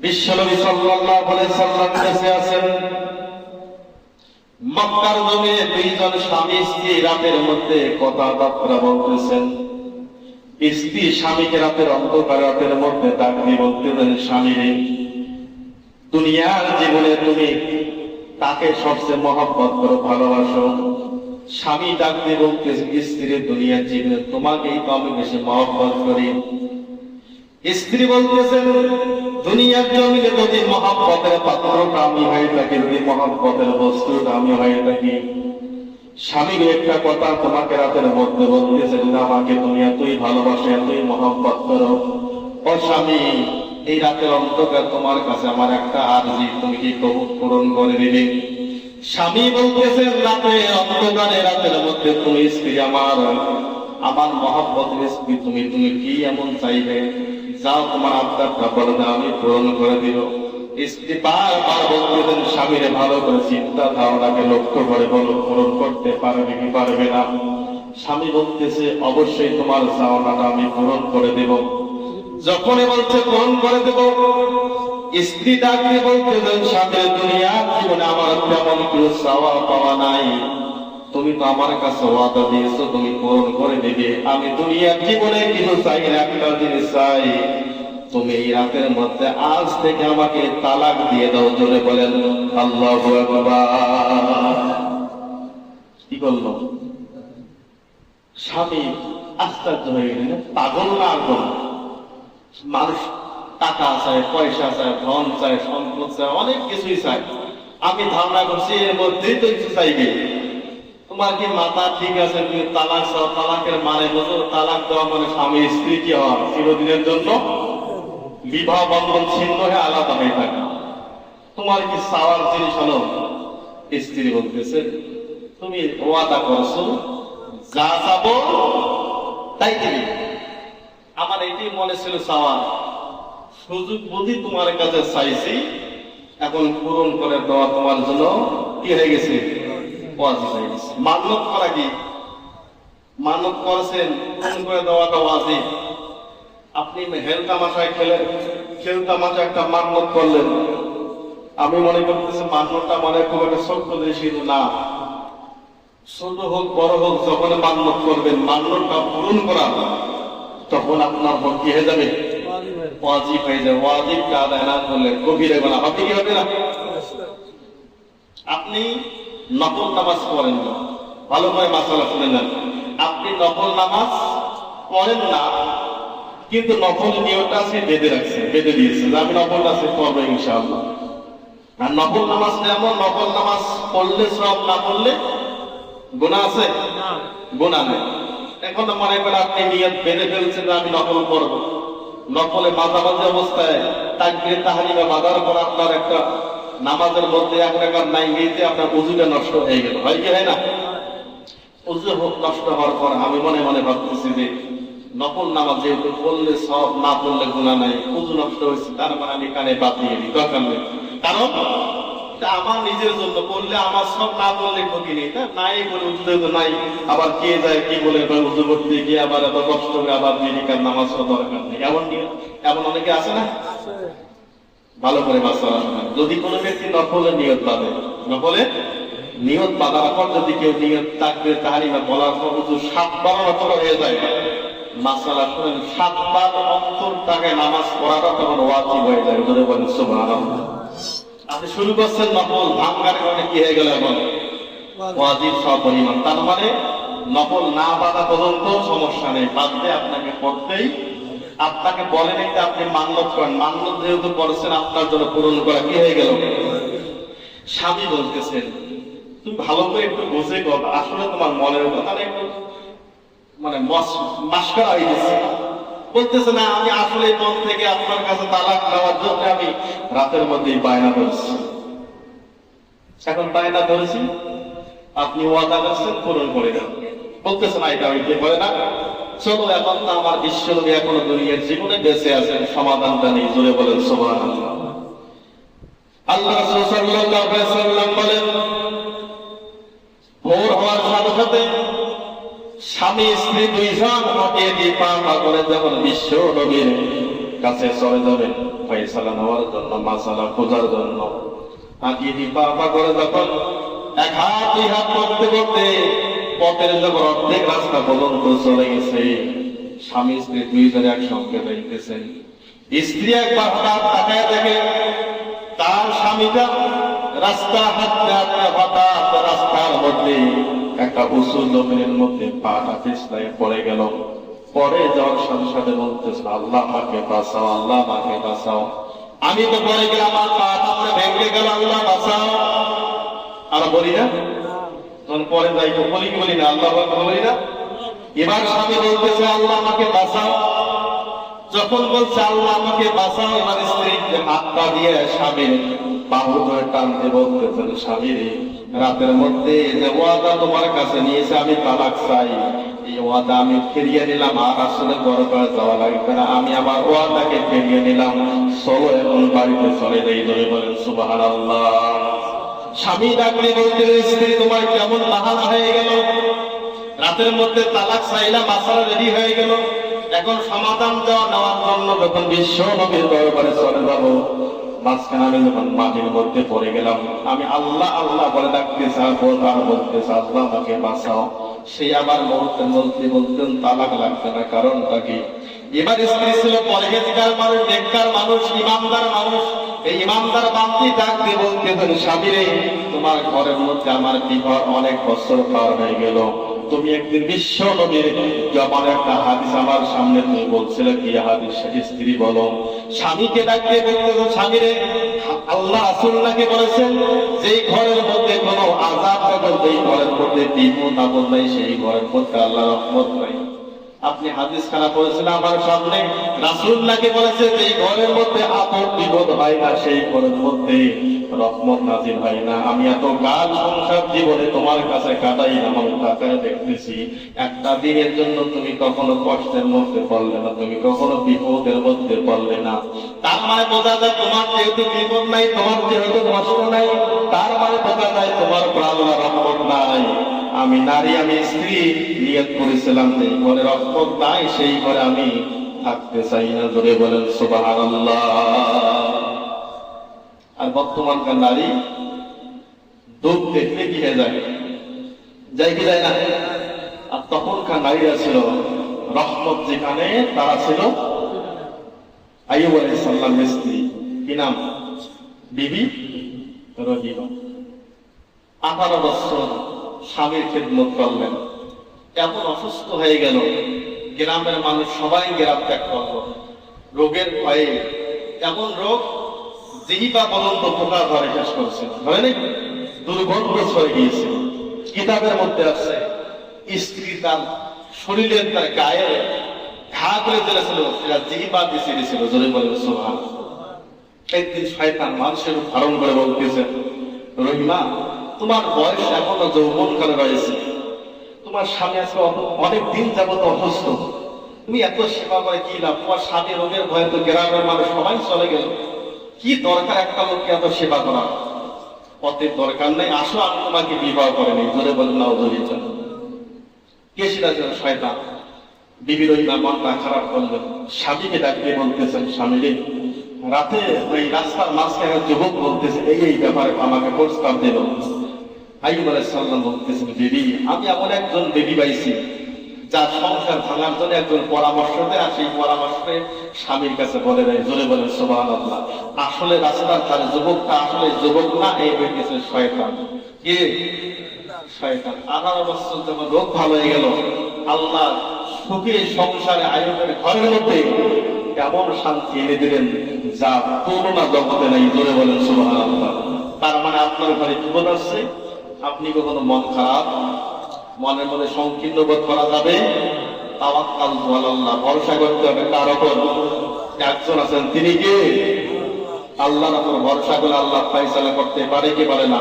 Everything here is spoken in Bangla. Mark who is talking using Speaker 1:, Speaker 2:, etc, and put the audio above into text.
Speaker 1: বিশ্বনবী সাল্লাল্লাহু আলাইহি সাল্লাম বেঁচে আছেন। মক্কার জমিনে দুইজন স্বামী স্ত্রী রাতের মধ্যে কথাবার্তা বলতেছেন। স্ত্রী স্বামীকে রাতের অন্ধকার রাতের মধ্যে ডাক দিয়ে বলতেছেন, স্বামীরে, দুনিয়ার জীবনে তুমি তাকে সবচেয়ে মহব্বত করো, ভালোবাসো। স্বামী ডাক দিয়ে বলতেছে, স্ত্রী, দুনিয়ার জীবনে তোমাকেই তো আমি বেশি মহব্বত করি। স্ত্রী বলতেছেন, দুনিয়ার জমিনে যদি মহব্বতের পাত্রটা আমি হয়ে থাকি, যদি মহব্বতের বস্তুটা আমি হয়ে থাকি, স্বামীর একটা কথা তোমাকে রাতের মধ্যে বলতেছেন, আমাকে তুমি এতই ভালোবাসো, এতই মহব্বত করো। ও স্বামী, এই রাতের অন্ধকার তোমার কাছে আমার একটা আরজি, তুমি কি পূরণ করে দিবে? স্বামী বলতেছেন, রাতের অন্ধকারে রাতের মধ্যে তুমি স্ত্রী আমার মহব্বতের স্ত্রী, তুমি কি এমন চাইবে? যাও, তোমার আবদারটা বলে দাও, আমি পূরণ করে দিব। স্ত্রী বারবার বলতেছেন, স্বামীরে ভালো করে চিন্তা ধারণাকে লক্ষ্য করে বলো, পূরণ করতে পারবে কি পারবে না? স্বামী বলতেছে, অবশ্যই তোমার চাওয়াটা আমি পূরণ করে দেব। যখনই বলছে পূরণ করে দেব, স্ত্রী ডাকতে বলতেছেন, স্বামী, দুনিয়ার জীবনে আমার তেমন কিছু চাওয়া পাওয়া নাই, তুমি তো আমার কাছে ওয়াদা দিয়েছো তুমি পূরণ করে দিবে। আমি দুনিয়ার জীবনে কিছু চাই না, একটা জিনিস চাই, তুমি এই রাতের মধ্যে আজ থেকে আমাকে তালাক দিয়ে দাও। জোরে বলেন আল্লাহু আকবার। কি করলো? স্বামী আশ্চর্য হয়ে গেলেন, পাগল না আগুন? মানুষ টাকা চায়, পয়সা চায়, ধন চায়, সম্পদ চায়, অনেক কিছুই চায়। আমি ধারণা করছি এর মধ্যেই তো কিছু চাইবে। তোমার কি মাথা ঠিক আছে? তুমি তালাক চাও, তালাকের মানে বোঝো? তালাক দেওয়া মানে স্বামী স্ত্রী কি হওয়া, চিরদিনের জন্য বিবাহ বন্ধন ছিন্ন হয়ে আলাদা হয়ে থাকা। তোমার কি চাওয়ার জিনিস হলো? স্ত্রী বলতেছে, তুমি ওয়াদা করছো, যা চাবো তাই দিবি। আমার এটাই মনে ছিল চাওয়ার, সুযোগ বুঝি তোমার কাছে চাইছি, এখন পূরণ করে দেওয়া তোমার জন্য কি হয়ে গেছে? ওয়াজিব হয়ে গেছে। মান্যত করা কি? মান্যত করেছেন, পূরণ করে দেওয়াটা ওয়াজিব। আপনি হেল তামাশায় খেল তামাশা একটা মান্যত করলেন, আমি মনে করতেছি মান্যতটা মনে খুব একটা ছোট্ট জিনিস না। ছোট হোক বড় হোক, যখন মান্যত করবেন, মান্যতটা পূরণ করা, তখন আপনার ভোট কি হয়ে যাবে? ওয়াজিব হয়ে যাবে। ওয়াজিবটা আদায় না করলে কবিরা গুনাহ হবে কি হবে না? আপনি নফল নামাজ পড়েন না, ভালো করে মাসালা শুনে নেন। আপনি নফল নামাজ পড়েন না, কিন্তু নফল নিয়মটা আছে বেঁধে রাখছে, বেঁধে দিয়েছে যে আমি নফল নামাজ পড়বো ইনশাআল্লাহ। আর নফল নামাজ এমন, নফল নামাজ পড়লে সব, না পড়লে গুনাহ আছে? গুনাহ নেই। এখন মনে করে আপনি নিয়ত বেঁধে ফেলছেন যে আমি নফল পড়বো, নফলে মাঝামাঝি অবস্থায় তাকবীর তাহরিমা বাঁধার পর আপনার একটা নামাজের মধ্যে এক রাকাত নাই গিয়েছে, আপনার উযুটা নষ্ট হয়ে গেল, হয় কি হয় না? উযু নষ্ট হওয়ার পর আমি মনে মনে ভাবতেছি যে নফল নামাজ যেহেতু পড়লে সব, না পড়লে গুনাহ নাই, উযু নষ্ট হয়েছে, তার মানে আমি কানে বাদ দিয়ে দিই, দরকার নেই। কারণ আমার নিজের জন্য পড়লে আমার সব, না পড়লে ক্ষতি নেই। তা নাই বলে উযু তো নাই, আবার কে যায় কি বলে উযু করতে গিয়ে আবার এত কষ্ট করে আবার মেডিকেল নামাজ দরকার নেই, এমন অনেকে আছে না? ভালো করে মাসালা শোনেন। যদি কোনো ব্যক্তি নফলের নিয়ত বাঁধে, নফলের নিয়ত বাঁধার পর যদি কেউ নিয়ত তাকবীর তাহরিমা বলার পর উযু 7 বার নফল হয়ে যায়, মাসালা শোনেন, 7 বার অন্তর তাকে নামাজ পড়াটা তখন ওয়াজিব হয়ে যায়। ধরে বলেন সুবহানাল্লাহ। আপনি শুরু করছেন নফল, ভাঙার কারণে কি হয়ে গেল? এখন ওয়াজিব সপরিমাণ। তার মানে নফল না বাঁধা পর্যন্ত সমস্যা নেই, বাঁধতে আপনাকে পড়তেই। আপনাকে বলে নেই যে আপনি মান্যত করেন, মান্যত যেহেতু করেছেন আপনার জন্য পূরণ করা কি হয়ে গেল? স্বামী বলতেছেন, তুমি ভালো করে একটু বুঝে কর, আসলে তোমার মনের কথা একটু মানে মাস্কারা হয়ে গেছে। বলতেছে না, আমি আসলে মন থেকে আপনার কাছে তালাক নেওয়ার জন্য আমি রাতের মধ্যেই বায়না ধরেছি। এখন বায়না ধরেছি, আপনি ওয়াদা করছেন, পূরণ করে দেন। বলতেছে না, এটা হইতে পারে না। চলো, এখন তো আমার বিশ্বনবী এখনো দুনিয়ার জীবনে বেঁচে আছেন, সমাধানটা নেই। জোরে বলেন সুবহানাল্লাহ। আল্লাহ রাসূল সাল্লাল্লাহু আলাইহি ওয়াসাল্লাম বলেন, ভোর হওয়ার সাথে সাথে স্বামী স্ত্রী দুইজন হাতে দিয়ে পা করে যখন বিশ্বনবীর কাছে চলে যাবেন ফয়সালা নেওয়ার জন্য, মাসালা খোঁজার জন্য। আগিয়ে পা করে যখন এক হাত দুই হাত করতে করতে পথের যখন অর্ধেক রাস্তা পর্যন্ত চলে গেছে, স্বামী স্ত্রী দুইজনে একসঙ্গে যাইতেছেন। স্ত্রী একবার হঠাৎ তাকায় দেখে তার স্বামীটা রাস্তা হাঁটতে হাঁটতে হঠাৎ রাস্তার মধ্যে একটা উঁচু জমিনের মধ্যে পাটা পিছলায় পড়ে গেল। পরে যাওয়ার সাথে সাথে বলতেছে, আল্লাহ আমাকে বাঁচাও, আল্লাহ আমাকে বাঁচাও, আমি তো পড়ে গেলাম, আমার পাটা ভেঙে গেল, আল্লাহ বাঁচাও। আর বলি না তখন পরে যাই তো বলি কি বলি না, আল্লাহ বলি না। এবার স্বামী বলতেছে, আল্লাহ আমাকে বাঁচাও। যখন বলছে আল্লাহ আমাকে বাঁচাও, এবার স্ত্রী হাতটা দিয়ে স্বামীর বাহু ধরে টানতে বলতেছেন, স্বামী রে, রাতের মধ্যে যে ওয়াদা তোমার কাছে নিয়েছে আমি তালাক চাই, এই ওয়াদা আমি ফিরিয়ে নিলাম, আর আসলে বড় করে যাওয়া লাগবে না, আমি আমার ওয়াদাকে ফিরিয়ে নিলাম, চলো এখন বাড়িতে চলে যাই। ধরে বলেন সুবহানাল্লাহ। স্বামী ডাকলে বলতে, স্ত্রী তোমার কেমন বাহানা হয়ে গেল, রাতের মধ্যে তালাক চাইলাম, মাসালা রেডি হয়ে গেল, এখন সমাধান দেওয়া নেওয়ার জন্য যখন বিশ্ব নবীর দরবারে চলে যাব, মাঝখানে আমি যখন মাটির মধ্যে পড়ে গেলাম, আমি আল্লাহ আল্লাহ বলে ডাকতেছি, আর বলতেছে আল্লাহ আমাকে বাঁচাও। সে আবার মুহূর্তের মধ্যে বলতেন তালাক লাগবে না, কারণটা কি? এবার স্ত্রী ছিল পরহেজগার মানুষ, নেককার মানুষ, ইমানদার মানুষ। এই ইমানদার বান্দি ডাক দিয়ে বলতেছেন, স্বামী রে, তোমার ঘরের মধ্যে আমার বিবাহ অনেক বছর পার হয়ে গেল, তুমি একদিন বিশ্ব নবীর যেমন একটা হাদিস আমার সামনে তুমি বলছিলে, কি হাদিস? স্ত্রী বলো। স্বামীকে ডাকিয়ে বলতেছো, স্বামী রে, আল্লাহ রাসূল নাকি বলেছেন যেই ঘরের মধ্যে কোনো আযাব হবে, যেই ঘরের মধ্যে বিপদ আপদ নাই, সেই ঘরের মধ্যে আল্লাহর রহমত নাই। আপনি হাদিস খানা পড়েছেন আমার সামনে, রাসূল নাকি বলেছে যেই ঘরের মধ্যে আপদ বিপদ হয় না, সেই ঘরের মধ্যে রহমত নাজিল হয় না। আমি এত গাল সংসার জীবনে তোমার কাছে কাটাই, আমার কাছে দেখতেছি একটা দিনের জন্য তুমি কখনো কষ্টের মধ্যে পড়লে না, তুমি কখনো বিপদের মধ্যে পড়লে না। তার মানে বোঝা যায় তোমার যেহেতু বিপদ নাই, তোমার যেহেতু কষ্ট নাই, তার মানে বোঝা যায় তোমার আল্লাহর রহমত নাই। আমি নারী, আমি স্ত্রী নিয়ত করেছিলাম যে ঘরে রহমত নাই, সেই ঘরে আমি থাকতে চাই না। জোরে বলেন সুবহানাল্লাহ। আর বর্তমানকার নারী দুধ দেখলে কি হয়ে যায়, যাই কি যায় না? আর তখনকার নারীরা ছিল রহমত, যেখানে তারা ছিল আইয়ুব আলাইহিস সালামের স্ত্রী, কি নাম? বিবি রহিমা। 18 বছর স্বামীর খেদমত করলেন, এমন অসুস্থ হয়ে গেল, গ্রামের মানুষ সবাই গ্রাম ত্যাগ করল রোগের ভয়ে। এমন রোগ জিহিবা পর্যন্ত পোকা ধরে শেষ করছে, ধরে নেই, দুর্গন্ধ ছড়ে গিয়েছে। কিতাবের মধ্যে আছে স্ত্রী তার শরীরের, তার গায়ে ঘা করে দিয়েছিল, সেটা জিহিবা দিয়ে দিয়েছিল। জোরে বলে সুবহানাল্লাহ। একদিন শয়তান মানুষের ধারণ করে বলতেছে, রহিমা, তোমার বয়স এখনো যৌবন কালে রয়েছে, তোমার স্বামী আজকে অনেক দিন যাবত অসুস্থ, তুমি এত সেবা করে কি লাভ? তোমার স্বামী রোগের ভয়ে তো গ্রামের মানুষ সবাই চলে গেল, কি দরকার একটা লোককে এত সেবা করা? পথের দরকার নেই, আসো আমি তোমাকে বিবাহ করে নেই। জোরে বলেন নাউযুবিল্লাহ। কে সেটা? শয়তান। বিবি রহিমা মনটা খারাপ করলেন, স্বামীকে ডাকিয়ে বলতেছেন, স্বামী রে, রাতে ওই রাস্তার মাঝখানে যুবক বলতেছে এই ব্যাপারে আমাকে প্রস্তাব দিল। আইয়ুব আলাইহিস সালাম বলতেছেন, বিবি, আমি এমন একজন বিবি পাইছি যার সংসার ভাঙার জন্য একজন পরামর্শ দেয়, আর সেই পরামর্শে স্বামীর কাছে বলে দেয়। জোরে বলেন সুবহানাল্লাহ। আসলে রাস্তার ধারে যুবকটা আসলে যুবক না, এই হইতেছে শয়তান। কে? শয়তান। 18 বছর যখন রোগ ভালো হয়ে গেল, আল্লাহ সুখে সংসারে আইয়ুবের ঘরের মধ্যে এমন শান্তি এনে দিলেন যা তুলনা জগতে নাই। জোরে বলেন সুবহানাল্লাহ। তার মানে আপনার ঘরে বিপদ আসছে, আপনি কখনো মন খারাপ, মনের মধ্যে সংকীর্ণ বোধ করা যাবে? তাওয়াক্কালতু আলাল্লাহ, ভরসা করতে হবে কার উপর? একজন আছেন, তিনি কে? আল্লাহর উপর ভরসা করে আল্লাহ ফয়সালা করতে পারে কি পারে না?